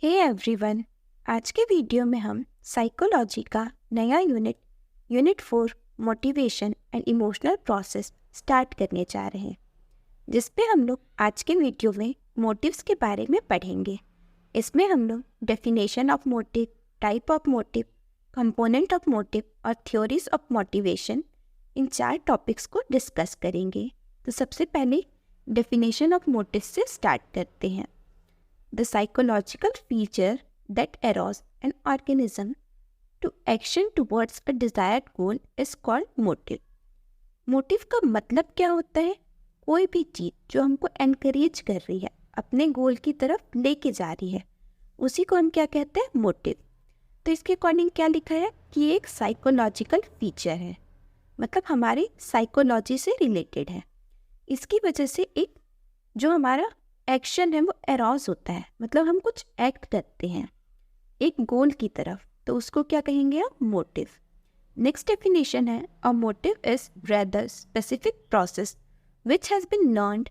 Hey everyone, आज के video में हम साइकोलॉजी का नया unit 4 motivation and emotional process start करने जा रहे हैं, जिस पे हम लोग आज के वीडियो में मोटिव्स के बारे में पढ़ेंगे। इसमें हम लोग definition of motive, type of motive, component of motive और theories of motivation, in 4 topics को डिस्कस करेंगे। तो सबसे पहले डेफिनेशन ऑफ मोटिव से स्टार्ट करते हैं। The psychological feature that arouses an organism to action towards a desired goal is called motive. Motive का मतलब क्या होता है? कोई भी चीज़ जो हमको एनकरेज कर रही है, अपने गोल की तरफ लेके जा रही है, उसी को हम क्या कहते हैं? मोटिव। तो इसके अकॉर्डिंग क्या लिखा है कि ये एक साइकोलॉजिकल फीचर है, मतलब हमारी साइकोलॉजी से रिलेटेड है। इसकी वजह से एक जो हमारा एक्शन है वो एरोज होता है, मतलब हम कुछ एक्ट करते हैं एक गोल की तरफ, तो उसको क्या कहेंगे आप? मोटिव। नेक्स्ट डेफिनेशन है, a motive is rather specific process which has been learned,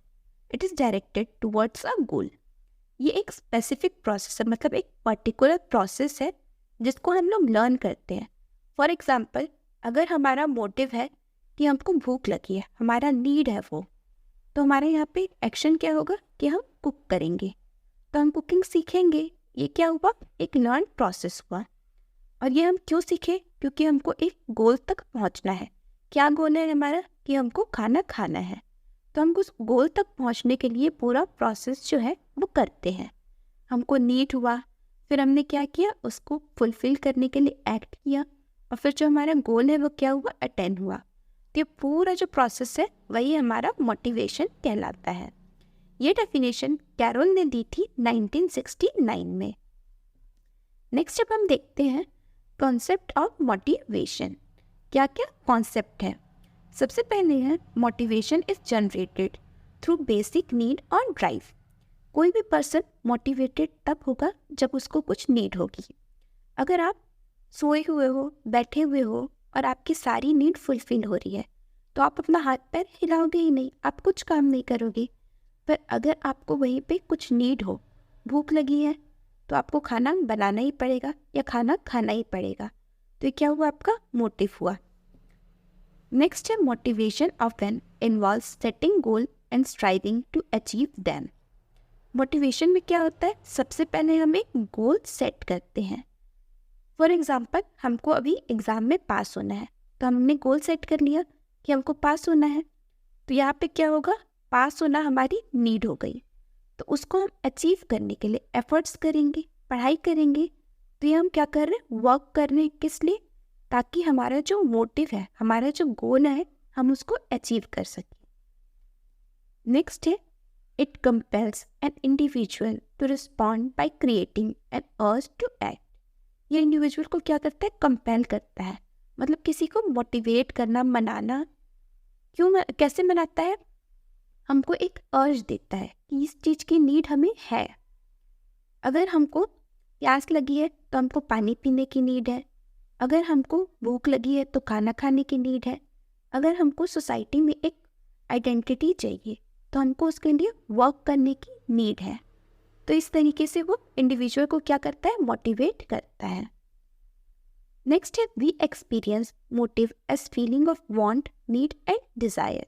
it is directed towards a goal. ये एक स्पेसिफिक प्रोसेस है, मतलब एक पर्टिकुलर प्रोसेस है जिसको हम लोग लर्न करते हैं। फॉर एग्जाम्पल, अगर हमारा मोटिव है कि हमको भूख लगी है, हमारा नीड है वो, तो हमारे यहाँ पे एक्शन क्या होगा कि हम कुक करेंगे। तो हम कुकिंग सीखेंगे। ये क्या हुआ? एक लर्न प्रोसेस हुआ। और ये हम क्यों सीखे? क्योंकि हमको एक गोल तक पहुँचना है। क्या गोल है हमारा? कि हमको खाना खाना है। तो हम उस गोल तक पहुँचने के लिए पूरा प्रोसेस जो है वो करते हैं। हमको नीड हुआ, फिर हमने क्या किया? उसको फुलफिल करने के लिए एक्ट किया, और फिर जो हमारा गोल है वो क्या हुआ? अटेंड हुआ। तो ये पूरा जो प्रोसेस है वही हमारा मोटिवेशन कहलाता है। ये डेफिनेशन कैरोल ने दी थी 1969 में। नेक्स्ट अब हम देखते हैं कॉन्सेप्ट ऑफ मोटिवेशन। क्या क्या कॉन्सेप्ट है? सबसे पहले है, motivation is generated through basic need और ड्राइव। कोई भी पर्सन मोटिवेटेड तब होगा जब उसको कुछ नीड होगी। अगर आप सोए हुए हो, बैठे हुए हो और आपकी सारी नीड फुलफिल हो रही है, तो आप अपना हाथ पैर हिलाओगे ही नहीं, आप कुछ काम नहीं करोगे। पर अगर आपको वहीं पे कुछ नीड हो, भूख लगी है, तो आपको खाना बनाना ही पड़ेगा या खाना खाना ही पड़ेगा। तो ये क्या हुआ? आपका मोटिव हुआ। नेक्स्ट है, motivation of an involves setting goal and striving to achieve them. Motivation में क्या होता है? सबसे पहले हम एक गोल सेट करते हैं। फॉर एग्जाम्पल, हमको अभी एग्ज़ाम में पास होना है, तो हमने गोल सेट कर लिया कि हमको पास होना है। तो यहाँ पे क्या होगा? पास होना हमारी नीड हो गई, तो उसको हम अचीव करने के लिए एफर्ट्स करेंगे, पढ़ाई करेंगे। तो ये हम क्या कर रहे हैं? वर्क कर रहे हैं। किस लिए? ताकि हमारा जो मोटिव है, हमारा जो गोल है, हम उसको अचीव कर सकें। नेक्स्ट है, it compels an individual to respond by creating an urge to act. ये इंडिविजुअल को क्या करता है? कंपेल करता है, मतलब किसी को मोटिवेट करना, मनाना। क्यों? कैसे मनाता है? हमको एक अर्ज देता है कि इस चीज़ की नीड हमें है। अगर हमको प्यास लगी है तो हमको पानी पीने की नीड है। अगर हमको भूख लगी है तो खाना खाने की नीड है। अगर हमको सोसाइटी में एक आइडेंटिटी चाहिए तो हमको उसके लिए वर्क करने की नीड है। तो इस तरीके से वो इंडिविजुअल को क्या करता है? मोटिवेट करता है। नेक्स्ट है, we experience motive as feeling of want, need and desire.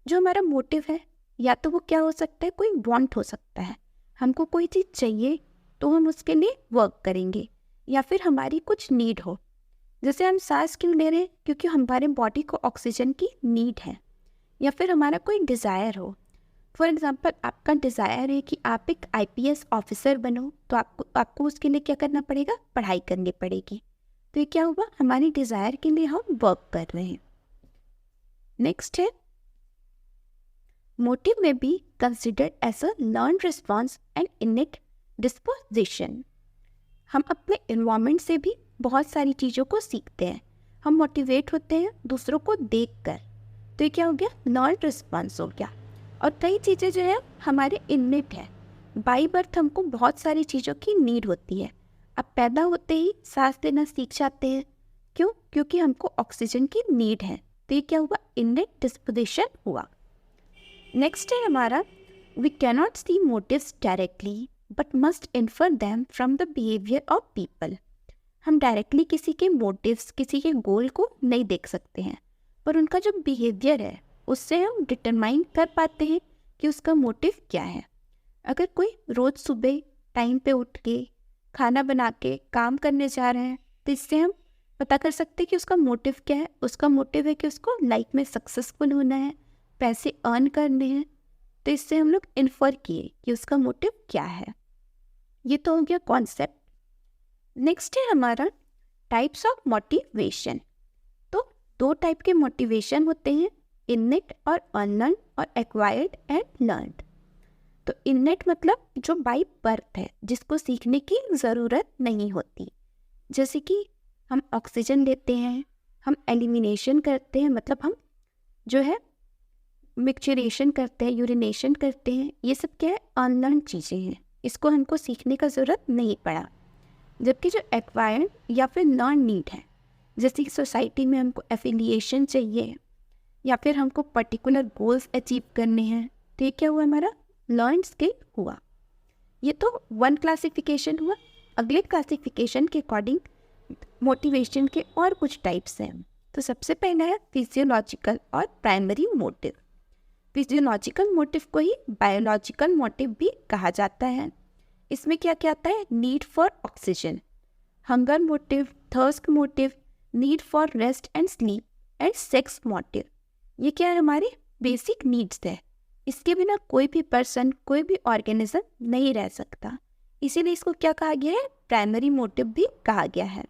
जो हमारा मोटिव है, या तो वो क्या हो सकता है? कोई वांट हो सकता है, हमको कोई चीज़ चाहिए तो हम उसके लिए वर्क करेंगे, या फिर हमारी कुछ नीड हो, जैसे हम सांस क्यों ले रहे हैं? क्योंकि हमारे बॉडी को ऑक्सीजन की नीड है। या फिर हमारा कोई डिज़ायर हो। फॉर एग्जाम्पल, आपका डिज़ायर है कि आप एक IPS ऑफिसर बनो, तो आपको उसके लिए क्या करना पड़ेगा? पढ़ाई करनी पड़ेगी। तो ये क्या हुआ? हमारी डिज़ायर के लिए हम वर्क कर रहे हैं। नेक्स्ट है, motive may be considered as a learn response and innate disposition. हम अपने इन्वायरमेंट से भी बहुत सारी चीज़ों को सीखते हैं। हम मोटिवेट होते हैं दूसरों को देखकर। तो ये क्या हो गया? लर्न रिस्पॉन्स हो गया। और कई चीज़ें जो है हमारे इनेट है। बाई बर्थ हमको बहुत सारी चीज़ों की नीड होती है। अब पैदा होते ही सांस लेना सीख जाते हैं। क्यों? क्योंकि हमको ऑक्सीजन की नीड है। तो ये क्या हुआ? इनेट डिस्पोजिशन हुआ। नेक्स्ट है हमारा, we cannot see motives directly but must infer them from the behaviour of people. हम डायरेक्टली किसी के मोटिव्स, किसी के गोल को नहीं देख सकते हैं, पर उनका जो बिहेवियर है उससे हम डिटरमाइन कर पाते हैं कि उसका मोटिव क्या है। अगर कोई रोज़ सुबह टाइम पे उठ के खाना बना के काम करने जा रहे हैं, तो इससे हम पता कर सकते हैं कि उसका मोटिव क्या है। उसका मोटिव है कि उसको लाइफ में सक्सेसफुल होना है, पैसे अर्न करने हैं, तो इससे हम लोग इन्फर किए कि उसका मोटिव क्या है। ये तो हो गया कॉन्सेप्ट। नेक्स्ट है हमारा टाइप्स ऑफ मोटिवेशन। तो 2 टाइप के मोटिवेशन होते हैं, इनेट और अनलर्न, और एक्वायर्ड एंड लर्नड। तो इनेट मतलब जो बाय बर्थ है, जिसको सीखने की ज़रूरत नहीं होती। जैसे कि हम ऑक्सीजन लेते हैं, हम एलिमिनेशन करते हैं, मतलब हम जो है मिक्सचरेशन करते हैं, यूरिनेशन करते हैं, ये सब क्या है, अनलर्न चीज़ें हैं, इसको हमको सीखने का ज़रूरत नहीं पड़ा। जबकि जो एक्वायर्ड या फिर लर्न नीड है, जैसे कि सोसाइटी में हमको एफिलिएशन चाहिए या फिर हमको पर्टिकुलर गोल्स अचीव करने हैं, तो ये क्या हुआ, हमारा लर्न स्किल हुआ। ये तो 1 क्लासिफिकेशन हुआ। अगले क्लासिफिकेशन के अकॉर्डिंग मोटिवेशन के और कुछ टाइप्स हैं। तो सबसे पहला है फिजियोलॉजिकल और प्राइमरी मोटिव। फिजियोलॉजिकल मोटिव को ही बायोलॉजिकल मोटिव भी कहा जाता है। इसमें क्या क्या आता है, need for oxygen, hunger motive, thirst motive, need for rest and sleep, and sex motive. ये क्या है, हमारे बेसिक नीड्स है। इसके बिना कोई भी पर्सन, कोई भी ऑर्गेनिज्म नहीं रह सकता, इसीलिए इसको क्या कहा गया है, प्राइमरी मोटिव भी कहा गया है।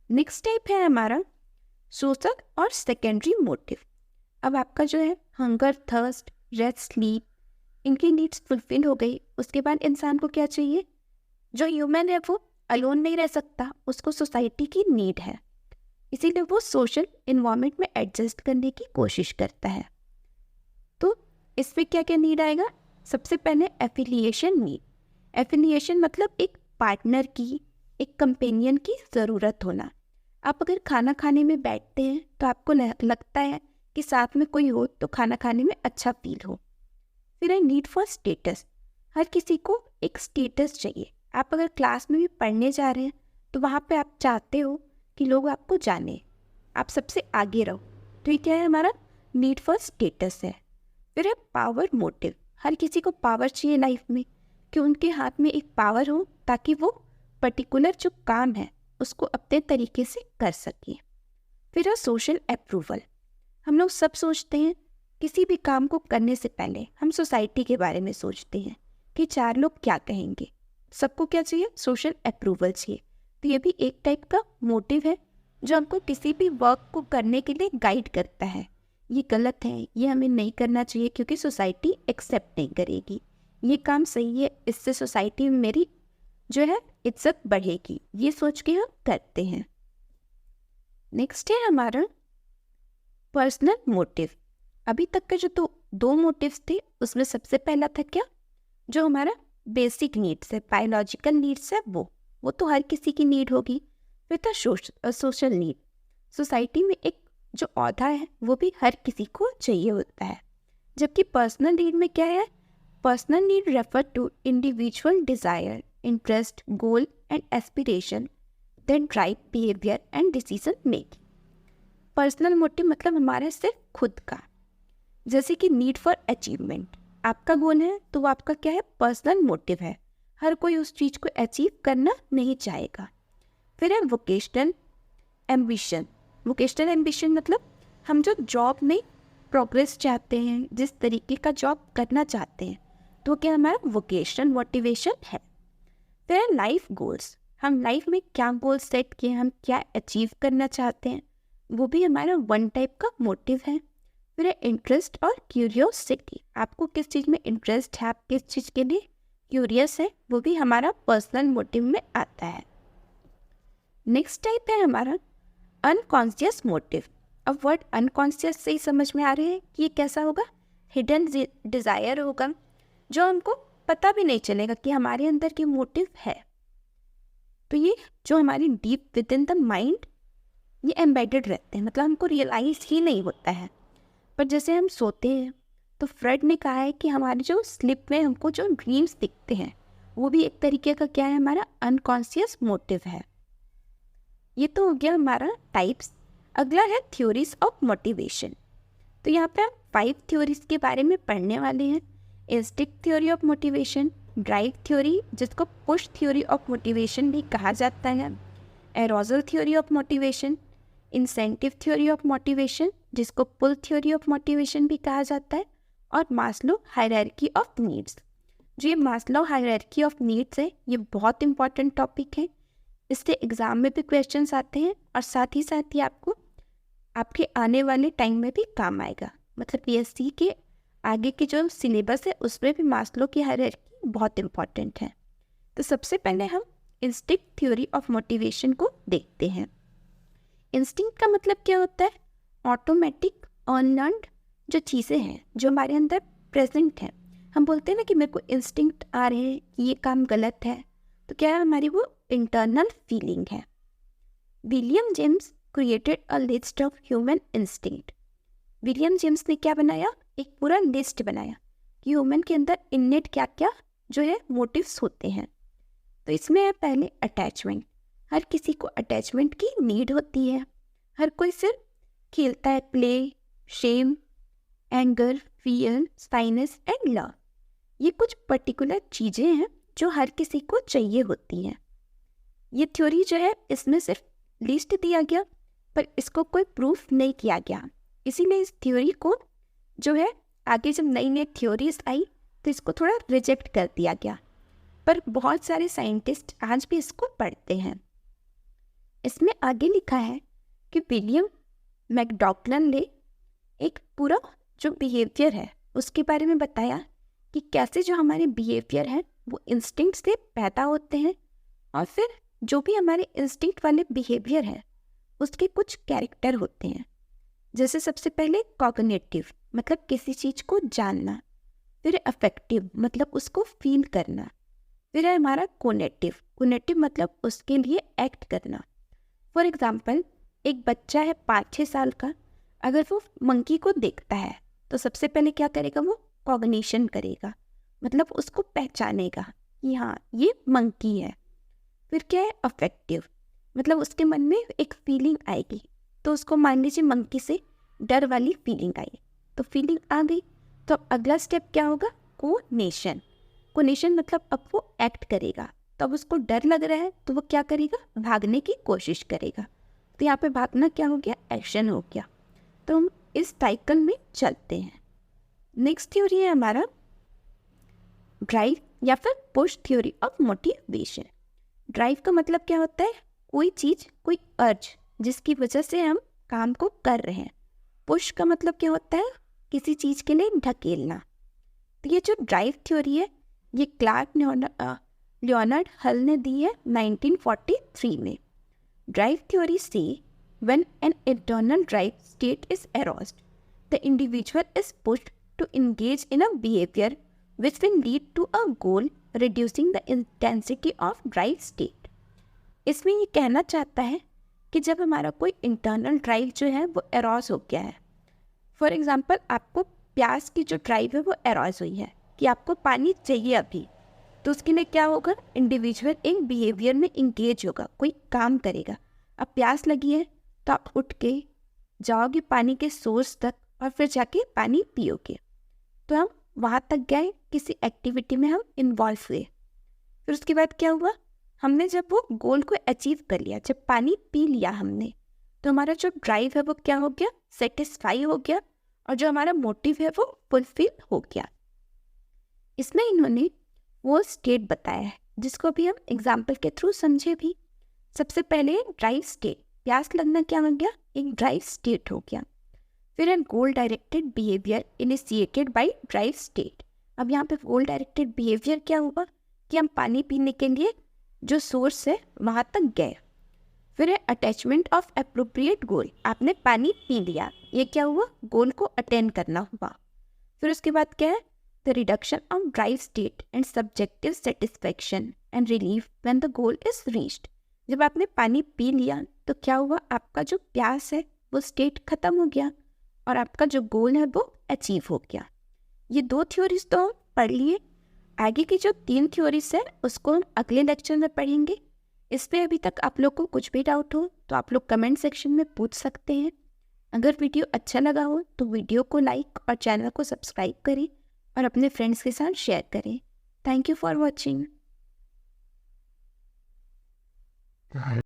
नेक्स्ट टाइप है हमारा सोशल और सेकेंडरी मोटिव। अब आपका जो है हंगर, थर्स्ट, रेस्ट, स्लीप, इनकी नीड्स फुलफिल हो गई। उसके बाद इंसान को क्या चाहिए, जो ह्यूमन है वो अलोन नहीं रह सकता, उसको सोसाइटी की नीड है, इसीलिए वो सोशल इन्वायरमेंट में एडजस्ट करने की कोशिश करता है। तो इसमें क्या क्या नीड आएगा, सबसे पहले एफिलिएशन नीड। एफिलिएशन मतलब एक पार्टनर की, एक कंपेनियन की ज़रूरत होना। आप अगर खाना खाने में बैठते हैं तो आपको लगता है कि साथ में कोई हो तो खाना खाने में अच्छा फील हो। फिर है नीड फॉर स्टेटस। हर किसी को एक स्टेटस चाहिए। आप अगर क्लास में भी पढ़ने जा रहे हैं तो वहाँ पे आप चाहते हो कि लोग आपको जाने, आप सबसे आगे रहो, तो ये क्या है, हमारा नीड फॉर स्टेटस है। फिर है पावर मोटिव। हर किसी को पावर चाहिए लाइफ में, कि उनके हाथ में एक पावर हो ताकि वो पर्टिकुलर जो काम है उसको अपने तरीके से कर सके। फिर है सोशल अप्रूवल। हम लोग सब सोचते हैं, किसी भी काम को करने से पहले हम सोसाइटी के बारे में सोचते हैं कि 4 लोग क्या कहेंगे। सबको क्या चाहिए, सोशल अप्रूवल चाहिए। तो ये भी एक टाइप का मोटिव है जो हमको किसी भी वर्क को करने के लिए गाइड करता है। ये गलत है, ये हमें नहीं करना चाहिए क्योंकि सोसाइटी एक्सेप्ट नहीं करेगी। ये काम सही है, इससे सोसाइटी में मेरी जो है इज्जत बढ़ेगी, ये सोच के हम करते हैं। नेक्स्ट है हमारा पर्सनल मोटिव। अभी तक का जो दो मोटिव्स थे उसमें सबसे पहला था क्या, जो हमारा बेसिक नीड्स है, बायोलॉजिकल नीड्स है, वो तो हर किसी की नीड होगी। फिर था सोशल नीड। सोसाइटी में एक जो औधा है वो भी हर किसी को चाहिए होता है। जबकि पर्सनल नीड में क्या है, personal need refer to individual desire, interest, goal and aspiration that drive behaviour and decision making. Personal motive मतलब हमारा सिर्फ खुद का, जैसे कि नीड फॉर अचीवमेंट। आपका गोल है तो वो आपका क्या है, पर्सनल मोटिव है। हर कोई उस चीज़ को अचीव करना नहीं चाहेगा। फिर है वोकेशनल एम्बिशन। वोकेशनल एम्बिशन मतलब हम जो जॉब में प्रोग्रेस चाहते हैं, जिस तरीके का जॉब करना चाहते हैं, तो क्या हमारा वोकेशनल मोटिवेशन है। फिर है लाइफ गोल्स। हम लाइफ में क्या गोल सेट किए, हम क्या अचीव करना चाहते हैं, वो भी हमारा वन टाइप का मोटिव है। फिर है इंटरेस्ट और क्यूरियोसिटी। आपको किस चीज़ में इंटरेस्ट है, आप किस चीज़ के लिए क्यूरियस है, वो भी हमारा पर्सनल मोटिव में आता है। नेक्स्ट टाइप है हमारा अनकॉन्शियस मोटिव। अब वर्ड अनकॉन्शियस से ही समझ में आ रहे हैं कि ये कैसा होगा, हिडन डिज़ायर होगा, जो हमको पता भी नहीं चलेगा कि हमारे अंदर के मोटिव है। तो ये जो हमारी deep with in the mind ये एम्बेडेड रहते हैं, मतलब हमको रियलाइज ही नहीं होता है। पर जैसे हम सोते हैं तो फ्रेड ने कहा है कि हमारे जो स्लिप में हमको जो ड्रीम्स दिखते हैं वो भी एक तरीके का क्या है, हमारा अनकॉन्शियस मोटिव है। ये तो हो गया हमारा टाइप्स। अगला है थ्योरीज ऑफ मोटिवेशन। तो यहाँ पे हम 5 थ्योरीज के बारे में पढ़ने वाले हैं। Instinct theory of motivation, drive theory जिसको पुश थ्योरी ऑफ मोटिवेशन भी कहा जाता है, aerogel theory of motivation, incentive theory of motivation जिसको पुल थ्योरी ऑफ मोटिवेशन भी कहा जाता है, और मास्लो हायरार्की ऑफ नीड्स। जो ये मास्लो हायरार्की ऑफ नीड्स है, ये बहुत इंपॉर्टेंट टॉपिक है। इससे एग्जाम में भी क्वेश्चंस आते हैं और साथ ही आपको आपके आने वाले टाइम में भी काम आएगा। मतलब पीएससी के आगे के जो सिलेबस है उसमें भी मास्लो की हायरार्की बहुत इंपॉर्टेंट है। तो सबसे पहले हम इंस्टिंक्ट थ्योरी ऑफ मोटिवेशन को देखते हैं। इंस्टिंक्ट का मतलब क्या होता है? ऑटोमेटिक अनलर्न्ड जो चीज़ें हैं जो हमारे अंदर प्रेजेंट हैं। हम बोलते हैं ना कि मेरे को इंस्टिंक्ट आ रहे हैं कि ये काम गलत है, तो क्या है, हमारी वो इंटरनल फीलिंग है। William James created a list of human instinct. William James ने क्या बनाया? एक पूरा लिस्ट बनाया कि ह्यूमन के अंदर इन्नेट क्या क्या जो है मोटिव्स होते हैं। तो इसमें है पहले अटैचमेंट। हर किसी को अटैचमेंट की नीड होती है। हर कोई सिर्फ खेलता है, play, shame, anger, fear, shyness and love. ये कुछ पर्टिकुलर चीज़ें हैं जो हर किसी को चाहिए होती हैं। ये थ्योरी जो है इसमें सिर्फ लिस्ट दिया गया पर इसको कोई प्रूफ नहीं किया गया। इसीलिए इस थ्योरी को जो है आगे जब नई नई थ्योरीज आई तो इसको थोड़ा रिजेक्ट कर दिया गया, पर बहुत सारे साइंटिस्ट आज भी इसको पढ़ते हैं। इसमें आगे लिखा है कि विलियम मैकडॉगलन ने एक पूरा जो बिहेवियर है उसके बारे में बताया कि कैसे जो हमारे बिहेवियर हैं वो इंस्टिंक्ट से पैदा होते हैं, और फिर जो भी हमारे इंस्टिंक्ट वाले बिहेवियर है उसके कुछ कैरेक्टर होते हैं। जैसे सबसे पहले कॉग्निटिव मतलब किसी चीज़ को जानना, फिर अफेक्टिव मतलब उसको फील करना, फिर है हमारा कोनेटिव मतलब उसके लिए एक्ट करना। फॉर एग्जाम्पल, एक बच्चा है 5-6 साल का, अगर वो मंकी को देखता है तो सबसे पहले क्या करेगा? वो कॉग्निशन करेगा, मतलब उसको पहचानेगा कि हाँ ये मंकी है। फिर क्या है? अफेक्टिव मतलब उसके मन में एक फीलिंग आएगी, तो उसको मान लीजिए मंकी से डर वाली फीलिंग आई, तो फीलिंग आ गई, तो अब अगला स्टेप क्या होगा? कोनेशन मतलब अब वो एक्ट करेगा। तो अब उसको डर लग रहा है तो वो क्या करेगा? भागने की कोशिश करेगा। तो यहाँ पे भागना क्या हो गया? एक्शन हो गया। तो हम इस साइकिल में चलते हैं। नेक्स्ट थ्योरी है हमारा ड्राइव या फिर push theory of motivation. Drive का मतलब क्या होता है? कोई चीज़, कोई अर्ज जिसकी वजह से हम काम को कर रहे हैं। पुश का मतलब क्या होता है? किसी चीज़ के लिए ढकेलना। तो ये जो ड्राइव थ्योरी है ये क्लार्क लियोनार्ड हल ने दी है 1943 में। ड्राइव थ्योरी से when an internal drive state is aroused, the individual is pushed to engage in a behavior which will lead to a goal, reducing the intensity of drive state. इसमें ये कहना चाहता है कि जब हमारा कोई इंटरनल ड्राइव जो है वो एरोज हो गया है। फॉर एग्जांपल, आपको प्यास की जो ड्राइव है वो एरोज हुई है कि आपको पानी चाहिए अभी, तो उसके लिए क्या होगा? इंडिविजुअल एक बिहेवियर में इंगेज होगा, कोई काम करेगा। अब प्यास लगी है तो आप उठ के जाओगे पानी के सोर्स तक और फिर जाके पानी पियोगे। तो हम वहाँ तक गए, किसी एक्टिविटी में हम इन्वॉल्व हुए। फिर उसके बाद क्या हुआ? हमने जब वो गोल को अचीव कर लिया, जब पानी पी लिया हमने, तो हमारा जो ड्राइव है वो क्या हो गया? सेटिस्फाई हो गया, और जो हमारा मोटिव है वो फुलफिल हो गया। इसमें इन्होंने वो स्टेट बताया है जिसको भी हम एग्जाम्पल के थ्रू समझे भी। सबसे पहले ड्राइव स्टेट, प्यास लगना क्या हो गया? एक ड्राइव स्टेट हो गया। फिर है गोल directed behaviour initiated by drive state. अब यहाँ पे गोल डायरेक्टेड बिहेवियर क्या हुआ कि हम पानी पीने के लिए जो सोर्स है वहाँ तक गए। फिर है अटैचमेंट ऑफ एप्रोप्रिएट गोल, आपने पानी पी लिया, ये क्या हुआ? गोल को अटेंड करना हुआ। फिर उसके बाद क्या है? The reduction of drive state and subjective satisfaction and relief when the goal is reached. जब आपने पानी पी लिया तो क्या हुआ? आपका जो प्यास है वो स्टेट खत्म हो गया और आपका जो गोल है वो अचीव हो गया। ये 2 थ्योरीज तो हम पढ़ लिए। आगे की जो 3 थ्योरीज है उसको हम अगले लेक्चर में पढ़ेंगे। इस पे अभी तक आप लोग को कुछ भी डाउट हो तो आप लोग कमेंट सेक्शन में पूछ सकते हैं। अगर वीडियो अच्छा लगा हो तो वीडियो को लाइक और चैनल को सब्सक्राइब करें और अपने फ्रेंड्स के साथ शेयर करें। Thank you for watching.